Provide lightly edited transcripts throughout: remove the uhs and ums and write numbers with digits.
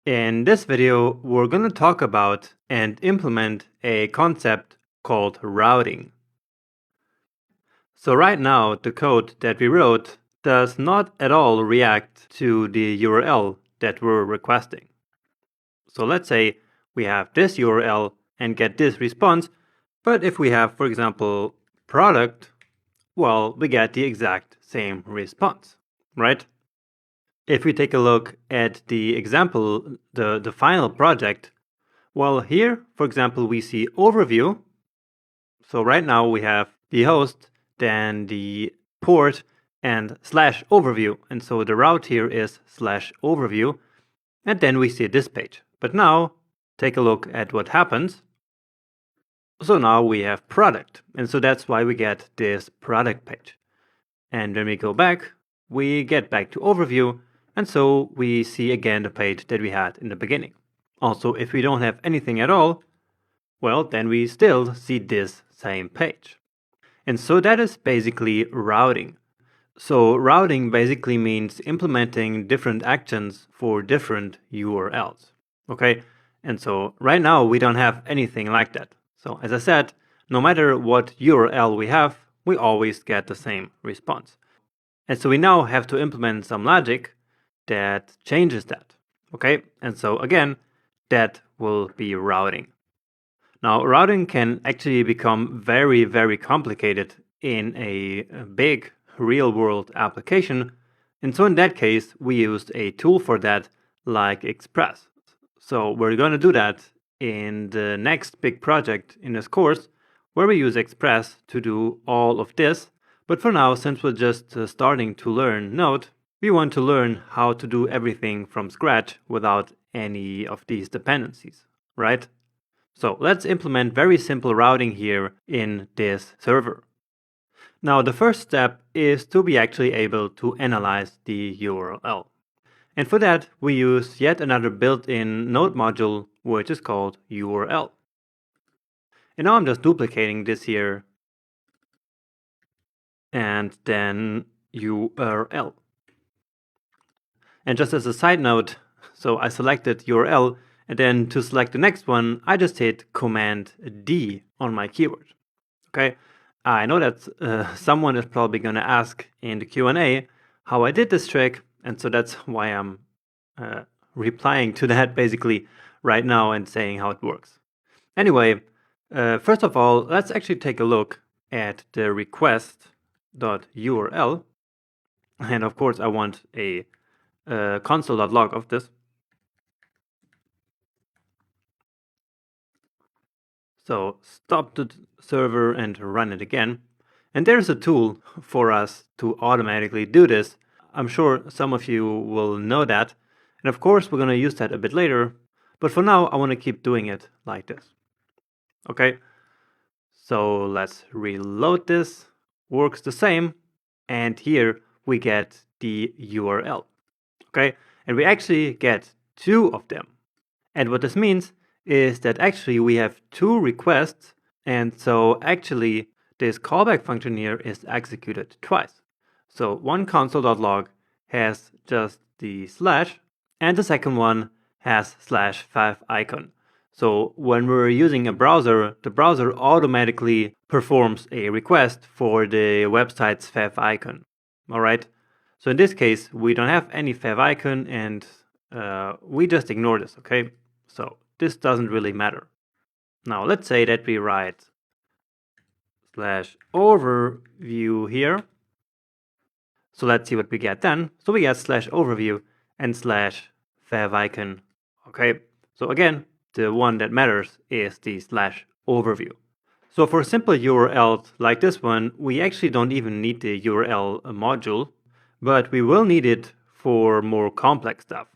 In this video, we're going to talk about and implement a concept called routing. So right now, the code that we wrote does not at all react to the URL that we're requesting. So let's say we have this URL and get this response, but if we have, for example, product, well, we get the exact same response, right? If we take a look at the example, the final project, well, here, for example, we see overview. So right now we have the host, then the port, and /overview. And so the route here is /overview. And then we see this page. But now take a look at what happens. So now we have product. And so that's why we get this product page. And when we go back, we get back to overview. And so we see again the page that we had in the beginning. Also, if we don't have anything at all, well, then we still see this same page. And so that is basically routing. So routing basically means implementing different actions for different URLs. Okay? And so right now we don't have anything like that. So as I said, no matter what URL we have, we always get the same response. And so we now have to implement some logic that changes that. Okay? And so again, that will be routing. Now, routing can actually become very, very complicated in a big real-world application. And so in that case, we used a tool for that like Express. So we're going to do that in the next big project in this course, where we use Express to do all of this. But for now, since we're just starting to learn Node, we want to learn how to do everything from scratch without any of these dependencies, right? So let's implement very simple routing here in this server. Now the first step is to be actually able to analyze the URL. And for that, we use yet another built-in Node module, which is called URL. And now I'm just duplicating this here, and then URL. And just as a side note, so I selected URL, and then to select the next one, I just hit Command D on my keyboard. Okay, I know that someone is probably going to ask in the Q&A how I did this trick, and so that's why I'm replying to that basically right now and saying how it works. Anyway, first of all, let's actually take a look at the request.url, and of course I want a console.log of this. So stop the server and run it again. And there's a tool for us to automatically do this. I'm sure some of you will know that. And of course, we're going to use that a bit later. But for now, I want to keep doing it like this. Okay, so let's reload this. Works the same. And here we get the URL. Okay, and we actually get two of them. And what this means is that actually we have two requests, and so actually this callback function here is executed twice. So one console.log has just the slash, and the second one has /favicon. So when we're using a browser, the browser automatically performs a request for the website's favicon. All right. So in this case, we don't have any favicon, and we just ignore this. Okay. So this doesn't really matter. Now let's say that we write /overview here. So let's see what we get then. So we get /overview and /favicon. Okay, so again, the one that matters is the /overview. So for simple URLs like this one, we actually don't even need the URL module, but we will need it for more complex stuff.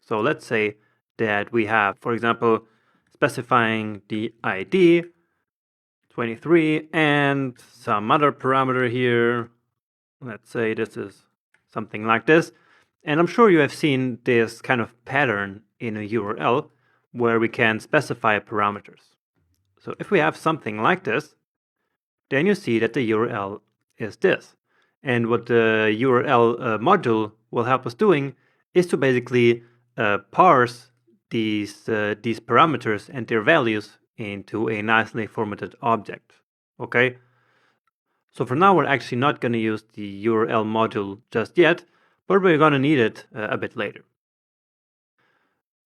So let's say that we have, for example, specifying the ID, 23, and some other parameter here. Let's say this is something like this. And I'm sure you have seen this kind of pattern in a URL where we can specify parameters. So if we have something like this, then you see that the URL is this. And what the URL module will help us doing is to basically parse these parameters and their values into a nicely formatted object. Okay. So for now, we're actually not going to use the URL module just yet, but we're going to need it a bit later.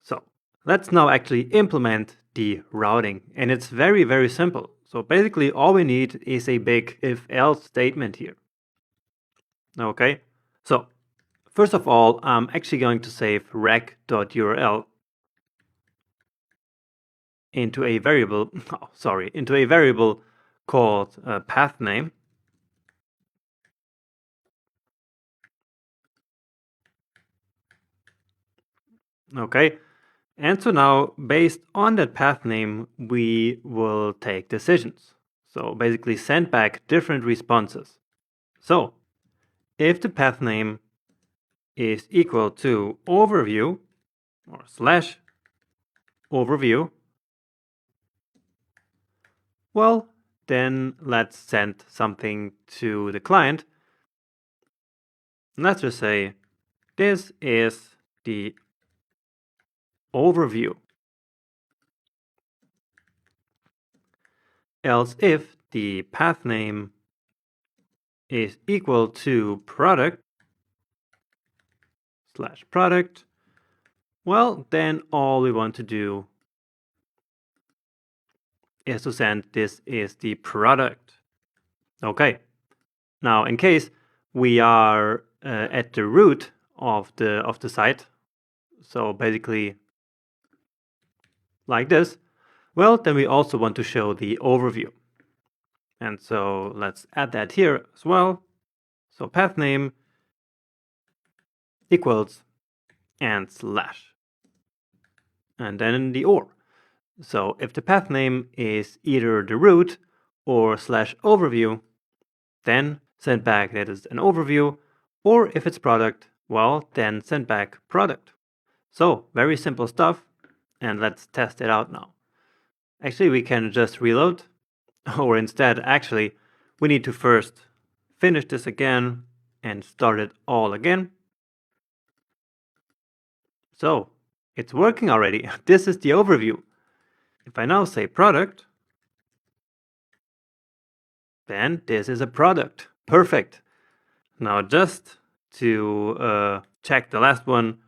So let's now actually implement the routing, and it's very, very simple. So basically all we need is a big if-else statement here. Okay, so first of all, I'm actually going to save rec.url into a variable, into a variable called path name. Okay, and so now based on that path name, we will take decisions. So basically send back different responses. So if the path name is equal to overview or slash overview, well, then let's send something to the client. Let's just say this is the overview. Else if the path name is equal to product slash product, well, then all we want to do is to send this is the product. Okay. Now, in case we are at the root of the site, so basically like this, well, then we also want to show the overview. And so let's add that here as well. So path name equals and slash, and then the or. So if the path name is either the root or slash overview, then send back that is an overview, or if it's product, well, then send back product. So very simple stuff, and let's test it out now. Actually, we can just reload, or instead, actually, we need to first finish this again and start it all again. So it's working already. This is the overview. If I now say product, then this is a product. Perfect. Now just to check the last one,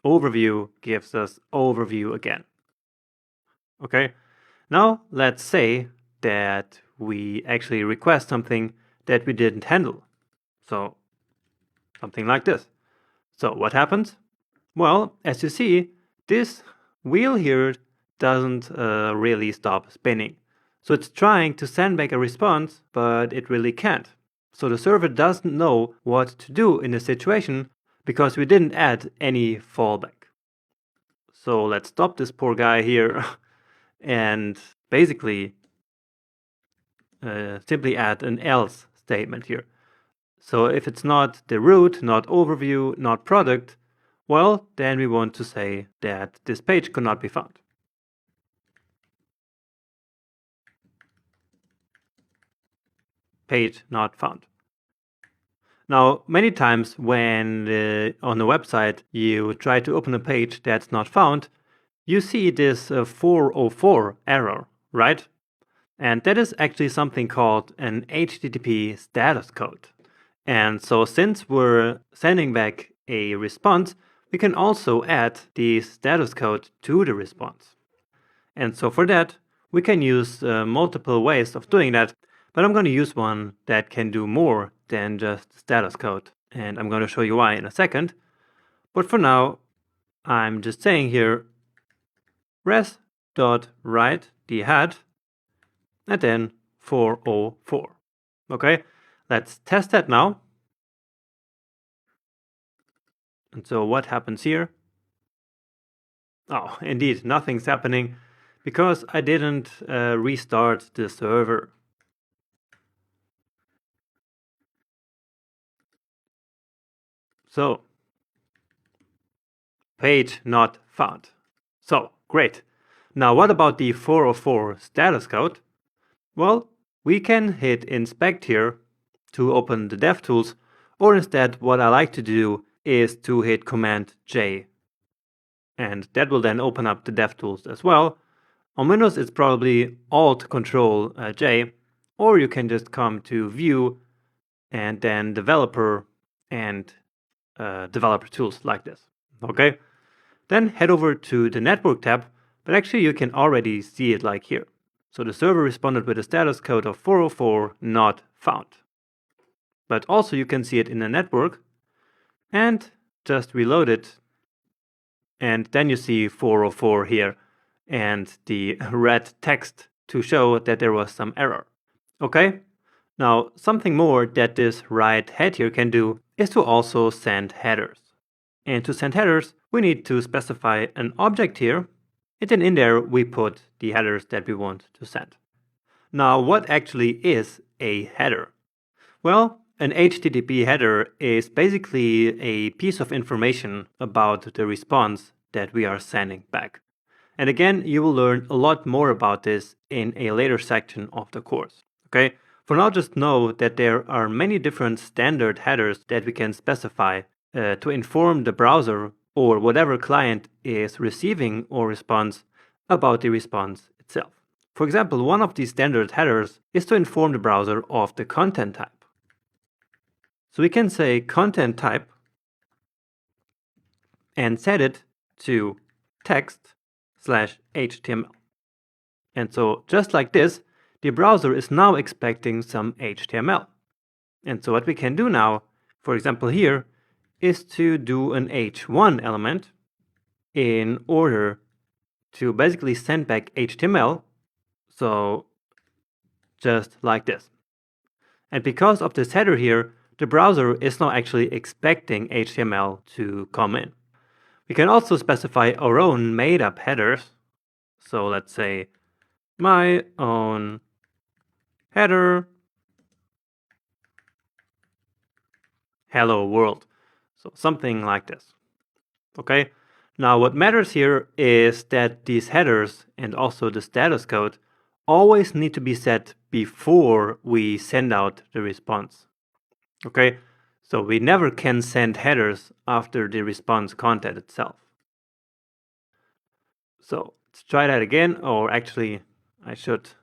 overview gives us overview again. Okay, now let's say that we actually request something that we didn't handle. So something like this. So what happens? Well, as you see, this wheel here doesn't really stop spinning. So it's trying to send back a response, but it really can't. So the server doesn't know what to do in this situation because we didn't add any fallback. So let's stop this poor guy here and basically simply add an else statement here. So if it's not the root, not overview, not product, well, then we want to say that this page could not be found. Page not found. Now, many times when on the website you try to open a page that's not found, you see this 404 error, right? And that is actually something called an HTTP status code. And so since we're sending back a response, we can also add the status code to the response. And so for that, we can use multiple ways of doing that, but I'm going to use one that can do more than just status code. And I'm going to show you why in a second. But for now, I'm just saying here res.write the head and then 404. Okay, let's test that now. And so what happens here? Oh, indeed, nothing's happening because I didn't restart the server. So, page not found. So, great. Now, what about the 404 status code? Well, we can hit inspect here to open the DevTools, or instead what I like to do is to hit Command J. and that will then open up the DevTools as well. On Windows, it's probably Alt-Control-J, or you can just come to View and then Developer and Developer Tools like this. Okay, then head over to the Network tab, but actually you can already see it like here. So the server responded with a status code of 404 not found. But also you can see it in the network and just reload it. And then you see 404 here and the red text to show that there was some error. Okay? Now, something more that this write head here can do is to also send headers. And to send headers, we need to specify an object here, and then in there we put the headers that we want to send. Now, what actually is a header? Well, an HTTP header is basically a piece of information about the response that we are sending back. And again, you will learn a lot more about this in a later section of the course. Okay? For now, just know that there are many different standard headers that we can specify to inform the browser or whatever client is receiving or response about the response itself. For example, one of these standard headers is to inform the browser of the content type. So we can say content type and set it to text/HTML. And so just like this, the browser is now expecting some HTML. And so what we can do now, for example here, is to do an H1 element in order to basically send back HTML. So just like this. And because of this header here, the browser is now actually expecting HTML to come in. We can also specify our own made-up headers. So let's say my own header hello world. So something like this. Okay. Now what matters here is that these headers and also the status code always need to be set before we send out the response. Okay. So we never can send headers after the response content itself. So let's try that again, or actually I should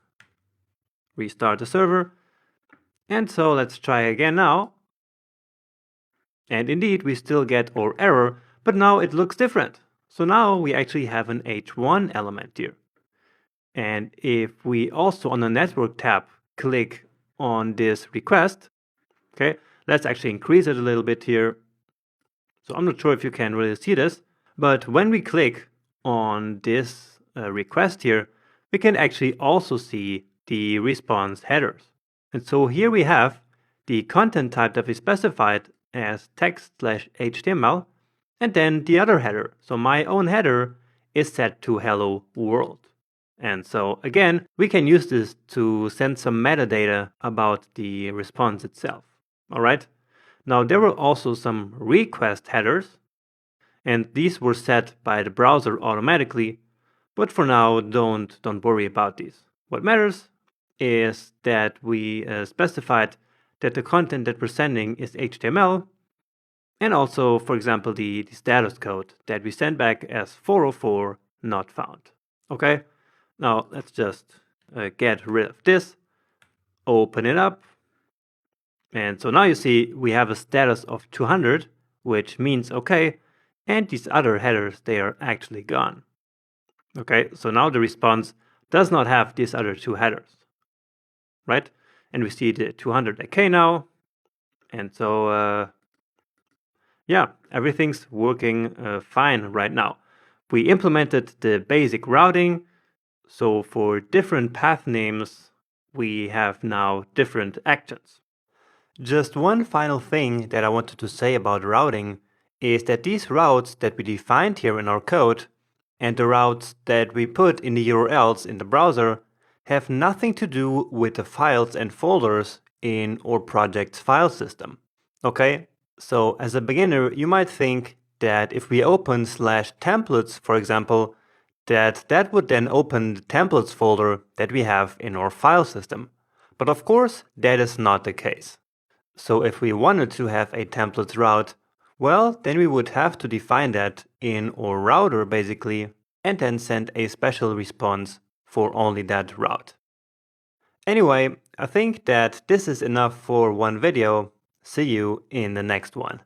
restart the server. And so let's try again now. And indeed, we still get our error, but now it looks different. So now we actually have an H1 element here. And if we also on the network tab click on this request, okay, let's actually increase it a little bit here. So I'm not sure if you can really see this, but when we click on this request here, we can actually also see the response headers. And so here we have the content type that we specified as text/HTML, and then the other header. So my own header is set to hello world. And so again, we can use this to send some metadata about the response itself. All right. Now there were also some request headers, and these were set by the browser automatically. But for now, don't worry about these. What matters is that we specified that the content that we're sending is HTML, and also, for example, the status code that we send back as 404 not found. Okay, now let's just get rid of this, open it up, and so now you see we have a status of 200, which means okay, and these other headers, they are actually gone. Okay, so now the response does not have these other two headers, right? And we see the 200 AK now. And so, yeah, everything's working fine right now. We implemented the basic routing. So for different path names, we have now different actions. Just one final thing that I wanted to say about routing is that these routes that we defined here in our code and the routes that we put in the URLs in the browser have nothing to do with the files and folders in our project's file system. Okay, so as a beginner, you might think that if we open /templates, for example, that would then open the templates folder that we have in our file system. But of course, that is not the case. So if we wanted to have a templates route, Well, then we would have to define that in our router basically, and then send a special response for only that route. Anyway, I think that this is enough for one video. See you in the next one.